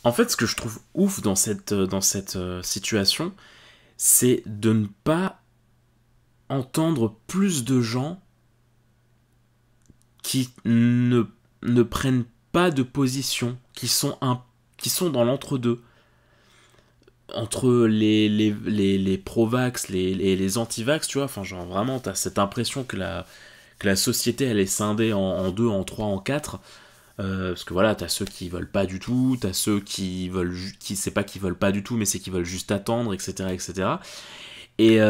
En fait, ce que je trouve ouf dans cette situation, c'est de ne pas entendre plus de gens qui ne prennent pas de position, qui sont dans l'entre-deux. Entre les pro-vax, les anti-vax, tu vois, enfin, genre vraiment, t'as cette impression que la société, elle est scindée en deux, en trois, en quatre. Parce que voilà, t'as ceux qui veulent pas du tout, t'as ceux qui veulent, c'est pas qu'ils veulent pas du tout, mais c'est qu'ils veulent juste attendre, etc., etc. Et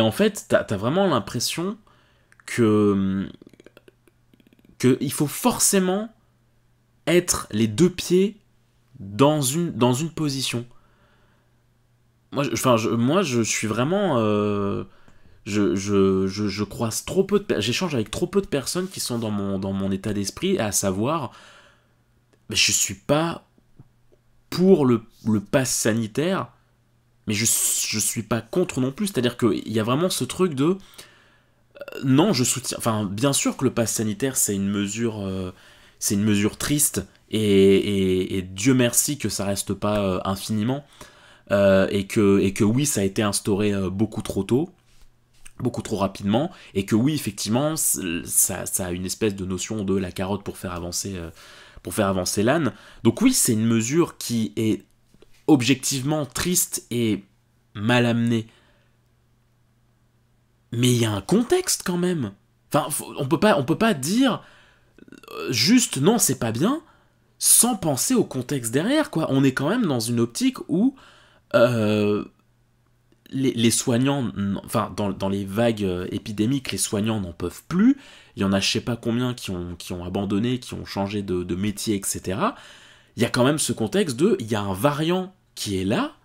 en fait, t'as vraiment l'impression que, que il faut forcément être les deux pieds dans une position. Moi, je suis vraiment, je croise trop peu j'échange avec trop peu de personnes qui sont dans mon état d'esprit, à savoir, mais je suis pas pour le pass sanitaire, mais je suis pas contre non plus. C'est-à-dire qu'il y a vraiment ce truc de non, je soutiens. Enfin, bien sûr que le pass sanitaire, c'est une mesure triste, et Dieu merci que ça reste pas infiniment, et que oui, ça a été instauré beaucoup trop tôt, beaucoup trop rapidement, et que oui, effectivement, ça a une espèce de notion de la carotte pour faire avancer l'âne. Donc oui, c'est une mesure qui est objectivement triste et mal amenée. Mais il y a un contexte quand même. Enfin, on peut pas dire juste non, c'est pas bien, sans penser au contexte derrière, quoi. On est quand même dans une optique où euh, les soignants, enfin, dans les vagues épidémiques, les soignants n'en peuvent plus. Il y en a je sais pas combien qui ont abandonné, qui ont changé de métier, etc. Il y a quand même ce contexte de, il y a un variant qui est là,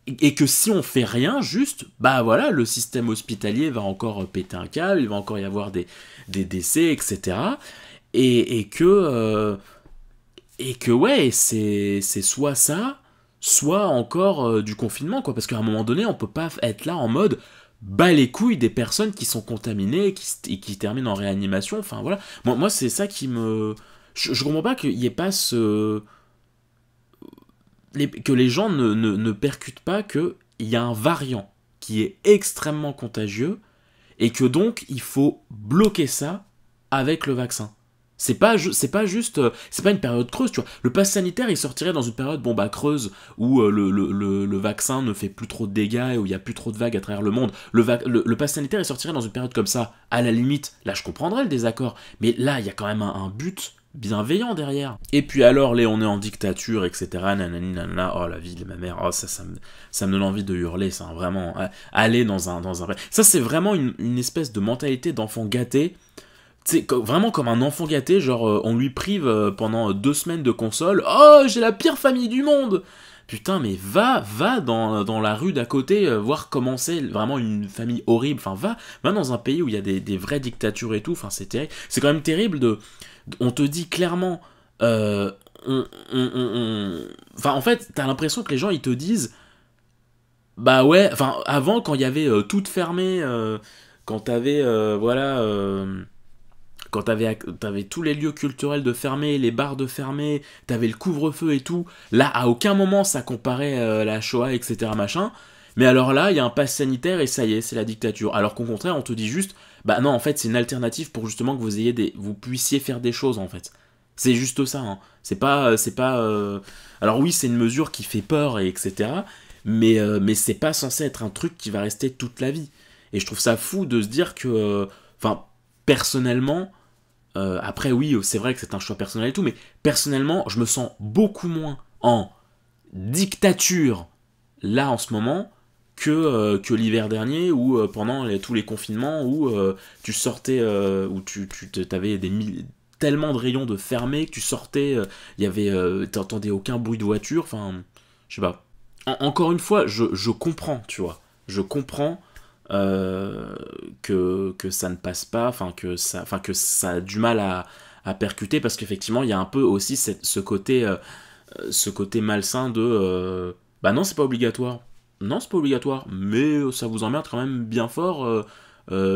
et que si on fait rien, juste, bah voilà, le système hospitalier va encore péter un câble, il va encore y avoir des décès, etc. Et et que ouais, c'est soit ça, soit encore du confinement, quoi. Parce qu'à un moment donné, on peut pas être là en mode bas les couilles des personnes qui sont contaminées et qui terminent en réanimation. Enfin voilà. Moi c'est ça qui me. Je comprends pas qu'il y ait pas ce. Que les gens ne percutent pas qu'il y a un variant qui est extrêmement contagieux et que donc il faut bloquer ça avec le vaccin. C'est pas juste, c'est pas une période creuse, tu vois. Le pass sanitaire, il sortirait dans une période, bon bah, creuse, où le vaccin ne fait plus trop de dégâts et où il y a plus trop de vagues à travers le monde. Le pass sanitaire, il sortirait dans une période comme ça. À la limite, là, je comprendrais le désaccord. Mais là, il y a quand même un but bienveillant derrière. Et puis alors, là, on est en dictature, etc. Nanani, nanana, oh, la vie de ma mère, oh, ça me donne envie de hurler, ça, vraiment. Aller dans un... Ça, c'est vraiment une espèce de mentalité d'enfant gâté. C'est vraiment comme un enfant gâté, genre on lui prive pendant 2 semaines de console. Oh, j'ai la pire famille du monde. Putain, mais va dans la rue d'à côté, voir comment c'est vraiment une famille horrible. Enfin, va dans un pays où il y a des vraies dictatures et tout. Enfin, c'est terrible. C'est quand même terrible on te dit clairement, euh, enfin, en fait, t'as l'impression que les gens ils te disent, bah ouais. Enfin, avant quand il y avait tout fermé, quand t'avais voilà. Quand t'avais tous les lieux culturels de fermés, les bars de fermés, t'avais le couvre-feu et tout, là, à aucun moment ça comparait la Shoah, etc. machin. Mais alors là, il y a un pass sanitaire et ça y est, c'est la dictature. Alors qu'au contraire, on te dit juste, bah non, en fait, c'est une alternative pour justement que vous puissiez faire des choses, en fait. C'est juste ça, hein. C'est pas. Alors oui, c'est une mesure qui fait peur, et etc. Mais c'est pas censé être un truc qui va rester toute la vie. Et je trouve ça fou de se dire que, enfin, personnellement, après, oui, c'est vrai que c'est un choix personnel et tout, mais personnellement, je me sens beaucoup moins en dictature là en ce moment que l'hiver dernier ou pendant tous les confinements où tu sortais, où t'avais tellement de rayons de fermés que tu sortais, t'entendais aucun bruit de voiture, enfin, je sais pas. Encore une fois, je comprends, tu vois. Je comprends que ça ne passe pas, enfin que ça a du mal à percuter parce qu'effectivement il y a un peu aussi ce côté malsain de bah non c'est pas obligatoire, non c'est pas obligatoire, mais ça vous emmerde quand même bien fort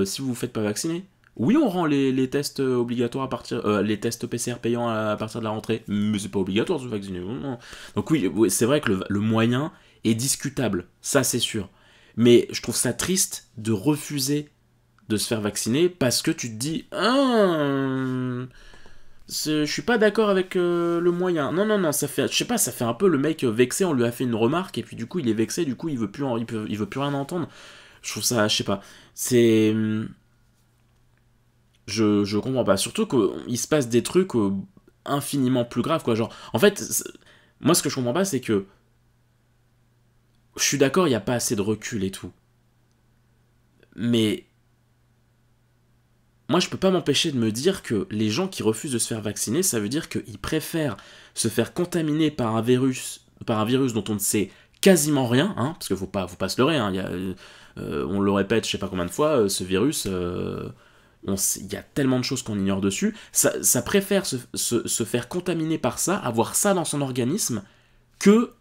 si vous vous faites pas vacciner. Oui, on rend les tests obligatoires à partir, les tests PCR payants à partir de la rentrée, mais c'est pas obligatoire de se vacciner. Non. Donc oui, c'est vrai que le moyen est discutable, ça c'est sûr. Mais je trouve ça triste de refuser de se faire vacciner parce que tu te dis, je suis pas d'accord avec le moyen. Non, ça fait, je sais pas, ça fait un peu le mec vexé, on lui a fait une remarque et puis du coup il est vexé, du coup il veut plus, il veut plus rien entendre. Je trouve ça, je sais pas, c'est, je comprends pas. Surtout qu'il se passe des trucs infiniment plus graves, quoi. Genre, en fait, moi ce que je comprends pas, c'est que je suis d'accord, il y a pas assez de recul et tout, mais moi, je peux pas m'empêcher de me dire que les gens qui refusent de se faire vacciner, ça veut dire qu'ils préfèrent se faire contaminer par un virus dont on ne sait quasiment rien, hein, parce qu'il faut pas se leurrer, hein, on le répète je sais pas combien de fois, ce virus, il y a tellement de choses qu'on ignore dessus, ça préfère se faire contaminer par ça, avoir ça dans son organisme, que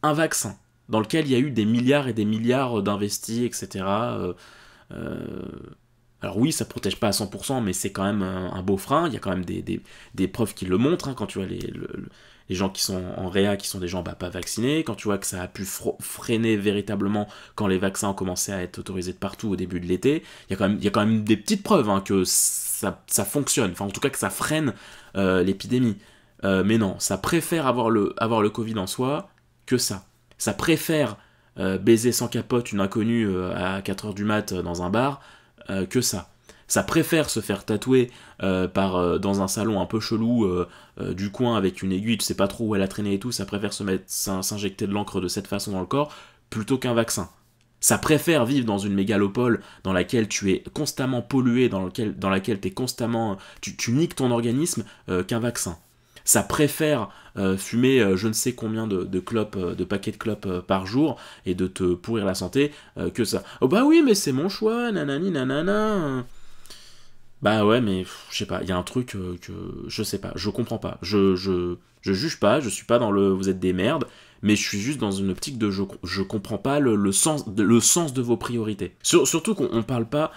un vaccin, dans lequel il y a eu des milliards et des milliards d'investis, etc. Alors oui, ça protège pas à 100%, mais c'est quand même un beau frein. Il y a quand même des preuves qui le montrent, hein, quand tu vois les gens qui sont en réa, qui sont des gens pas vaccinés, quand tu vois que ça a pu freiner véritablement quand les vaccins ont commencé à être autorisés de partout au début de l'été, il y a quand même des petites preuves, hein, que ça fonctionne, enfin en tout cas que ça freine l'épidémie. Mais non, ça préfère avoir le Covid en soi que ça. Ça préfère baiser sans capote une inconnue à 4h du mat dans un bar, que ça. Ça préfère se faire tatouer dans un salon un peu chelou du coin avec une aiguille, tu sais pas trop où elle a traîné et tout, ça préfère s'injecter de l'encre de cette façon dans le corps plutôt qu'un vaccin. Ça préfère vivre dans une mégalopole dans laquelle tu es constamment pollué, dans laquelle t'es constamment, tu niques ton organisme, qu'un vaccin. Ça préfère fumer je ne sais combien de clopes, de paquets de clopes par jour et de te pourrir la santé que ça. Oh bah oui, mais c'est mon choix, nanani nanana. Bah ouais, mais je sais pas, il y a un truc que je sais pas, je comprends pas. Je juge pas, je suis pas dans le vous êtes des merdes, mais je suis juste dans une optique de je comprends pas le sens de vos priorités. Surtout qu'on parle pas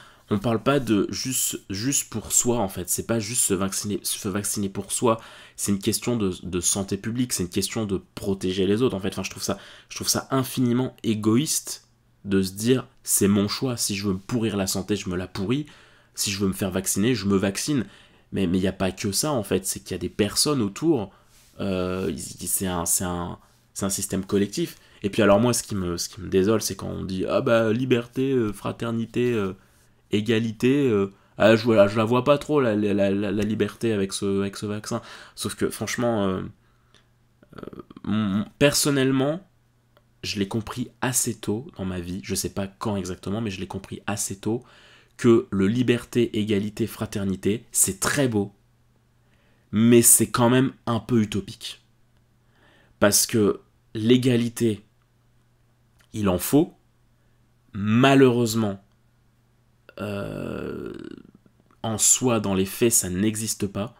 de juste pour soi en fait, c'est pas juste se vacciner pour soi, c'est une question de santé publique, c'est une question de protéger les autres en fait. Enfin, je trouve ça infiniment égoïste de se dire c'est mon choix, si je veux me pourrir la santé, je me la pourris. Si je veux me faire vacciner, je me vaccine. Mais il n'y a pas que ça, en fait. C'est qu'il y a des personnes autour. C'est un système collectif. Et puis alors moi, ce qui me désole, c'est quand on dit « Ah bah, liberté, fraternité, égalité je la vois pas trop, la liberté avec ce vaccin. » Sauf que, franchement, personnellement, je l'ai compris assez tôt dans ma vie. Je sais pas quand exactement, mais je l'ai compris assez tôt que le liberté, égalité, fraternité, c'est très beau, mais c'est quand même un peu utopique. Parce que l'égalité, il en faut, malheureusement, en soi, dans les faits, ça n'existe pas.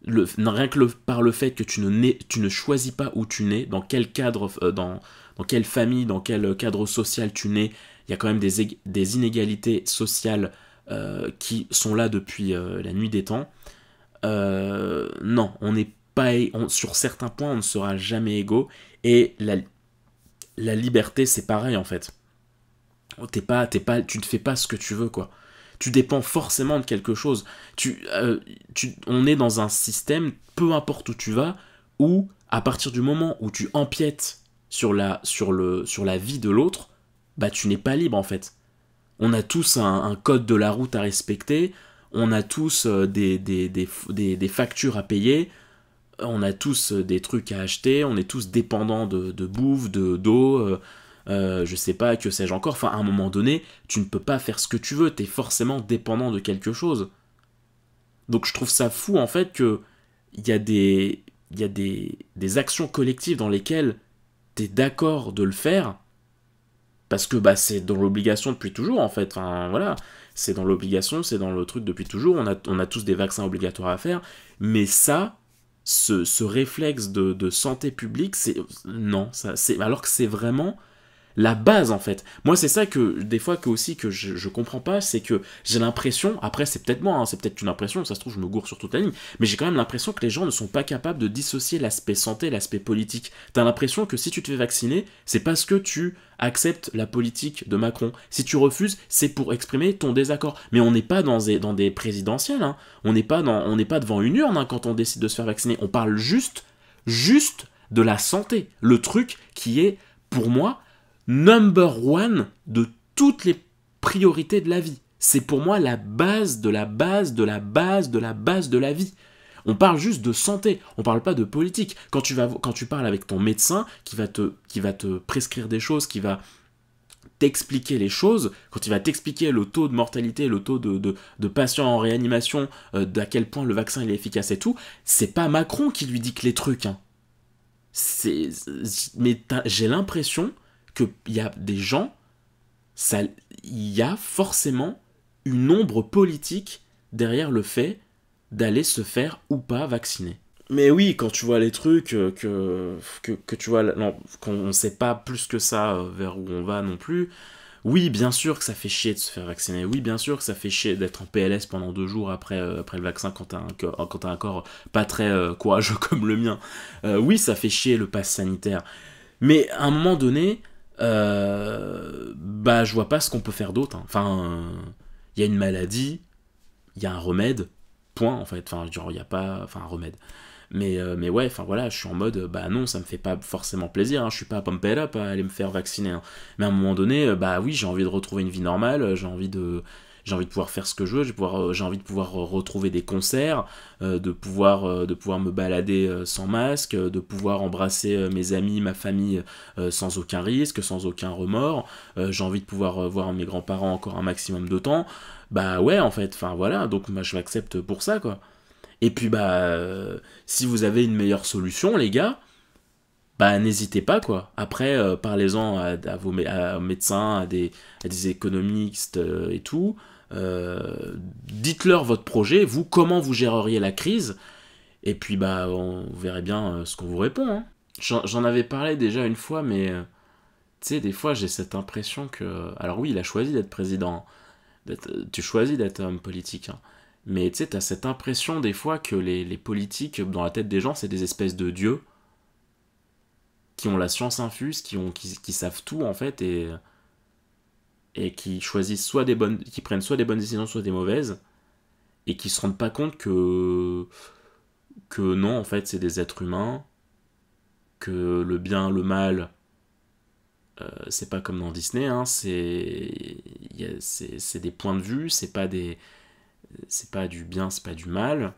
Rien que par le fait que tu ne choisis pas où tu nais, dans quel cadre, dans quelle famille, dans quel cadre social tu nais, il y a quand même des inégalités sociales qui sont là depuis la nuit des temps. Non, on n'est pas, sur certains points, on ne sera jamais égaux. Et la liberté, c'est pareil en fait. Tu ne fais pas ce que tu veux, quoi. Tu dépends forcément de quelque chose. On est dans un système, peu importe où tu vas, où à partir du moment où tu empiètes sur la vie de l'autre, bah tu n'es pas libre en fait. On a tous un code de la route à respecter, on a tous des factures à payer, on a tous des trucs à acheter, on est tous dépendants de bouffe, d'eau, je sais pas, que sais-je encore. Enfin, à un moment donné, tu ne peux pas faire ce que tu veux, t'es forcément dépendant de quelque chose. Donc je trouve ça fou en fait que il y a des actions collectives dans lesquelles t'es d'accord de le faire, parce que bah, c'est dans l'obligation depuis toujours en fait. Enfin voilà, c'est dans l'obligation, c'est dans le truc depuis toujours. On a tous des vaccins obligatoires à faire, mais ça, ce réflexe de santé publique, c'est non, alors que c'est vraiment la base en fait. Moi c'est ça que des fois que aussi que je comprends pas, c'est que j'ai l'impression, après c'est peut-être moi, hein, c'est peut-être une impression, ça se trouve je me gourre sur toute la ligne, mais j'ai quand même l'impression que les gens ne sont pas capables de dissocier l'aspect santé et l'aspect politique. T'as l'impression que si tu te fais vacciner, c'est parce que tu acceptes la politique de Macron. Si tu refuses, c'est pour exprimer ton désaccord. Mais on n'est pas dans des présidentielles, hein. On n'est pas devant une urne, hein, quand on décide de se faire vacciner. On parle juste de la santé. Le truc qui est, pour moi, number one de toutes les priorités de la vie. C'est pour moi la base de la base de la base de la base de la vie. On parle juste de santé, on parle pas de politique. Quand tu parles avec ton médecin qui va te prescrire des choses, qui va t'expliquer les choses, quand il va t'expliquer le taux de mortalité, le taux de patients en réanimation, d'à quel point le vaccin il est efficace et tout, c'est pas Macron qui lui dicte les trucs. Hein. Mais j'ai l'impression qu'il y a des gens, il y a forcément une ombre politique derrière le fait d'aller se faire ou pas vacciner. Mais oui, quand tu vois les trucs, que tu vois, non, qu'on ne sait pas plus que ça vers où on va non plus, oui, bien sûr que ça fait chier de se faire vacciner, oui, bien sûr que ça fait chier d'être en PLS pendant 2 jours après le vaccin quand t'as un corps pas très courageux comme le mien. Oui, ça fait chier le pass sanitaire. Mais à un moment donné, bah je vois pas ce qu'on peut faire d'autre. Hein. Enfin, il y a une maladie, il y a un remède, point en fait. Enfin, genre, il n'y a pas. Enfin, un remède. Mais ouais, enfin voilà, je suis en mode, bah non, ça me fait pas forcément plaisir, hein, je suis pas pumped up à aller me faire vacciner. Hein. Mais à un moment donné, bah oui, j'ai envie de retrouver une vie normale, j'ai envie de pouvoir faire ce que je veux, j'ai envie de pouvoir retrouver des concerts, de pouvoir me balader sans masque, de pouvoir embrasser mes amis, ma famille sans aucun risque, sans aucun remords. J'ai envie de pouvoir voir mes grands-parents encore un maximum de temps. Bah ouais, en fait, enfin voilà, donc moi je m'accepte pour ça, quoi. Et puis bah, si vous avez une meilleure solution, les gars, bah n'hésitez pas quoi. Après, parlez-en à médecins, à des économistes et tout. Dites-leur votre projet, vous, comment vous géreriez la crise. Et puis bah, on verrait bien ce qu'on vous répond. Hein. J'en avais parlé déjà une fois, mais tu sais, des fois j'ai cette impression que... Alors oui, il a choisi d'être président. Tu choisis d'être homme politique. Hein. Mais tu sais, t'as cette impression des fois que les politiques, dans la tête des gens, c'est des espèces de dieux qui ont la science infuse, qui savent tout en fait, et qui choisissent qui prennent soit des bonnes décisions, soit des mauvaises, et qui se rendent pas compte que non, en fait, c'est des êtres humains, que le bien, le mal, c'est pas comme dans Disney, hein, c'est des points de vue, c'est pas du bien, c'est pas du mal,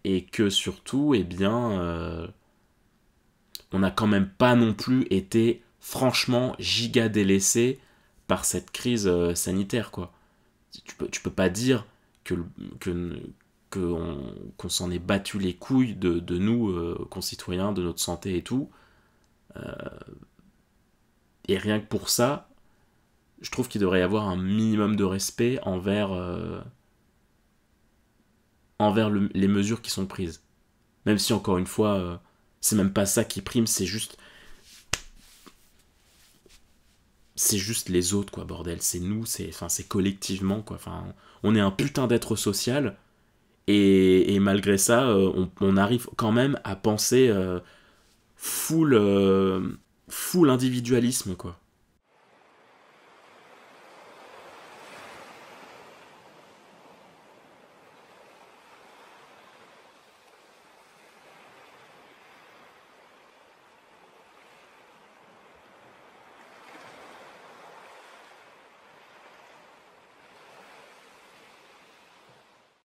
et que surtout, eh bien, on n'a quand même pas non plus été franchement giga délaissé par cette crise sanitaire, quoi. Tu peux pas dire que, que, qu'on s'en est battu les couilles de nous, concitoyens, de notre santé et tout. Et rien que pour ça, je trouve qu'il devrait y avoir un minimum de respect envers les mesures qui sont prises. Même si, encore une fois, c'est même pas ça qui prime, c'est juste les autres, quoi, bordel. C'est nous, c'est collectivement, quoi. Enfin, on est un putain d'être social, et malgré ça, on arrive quand même à penser full individualisme, quoi.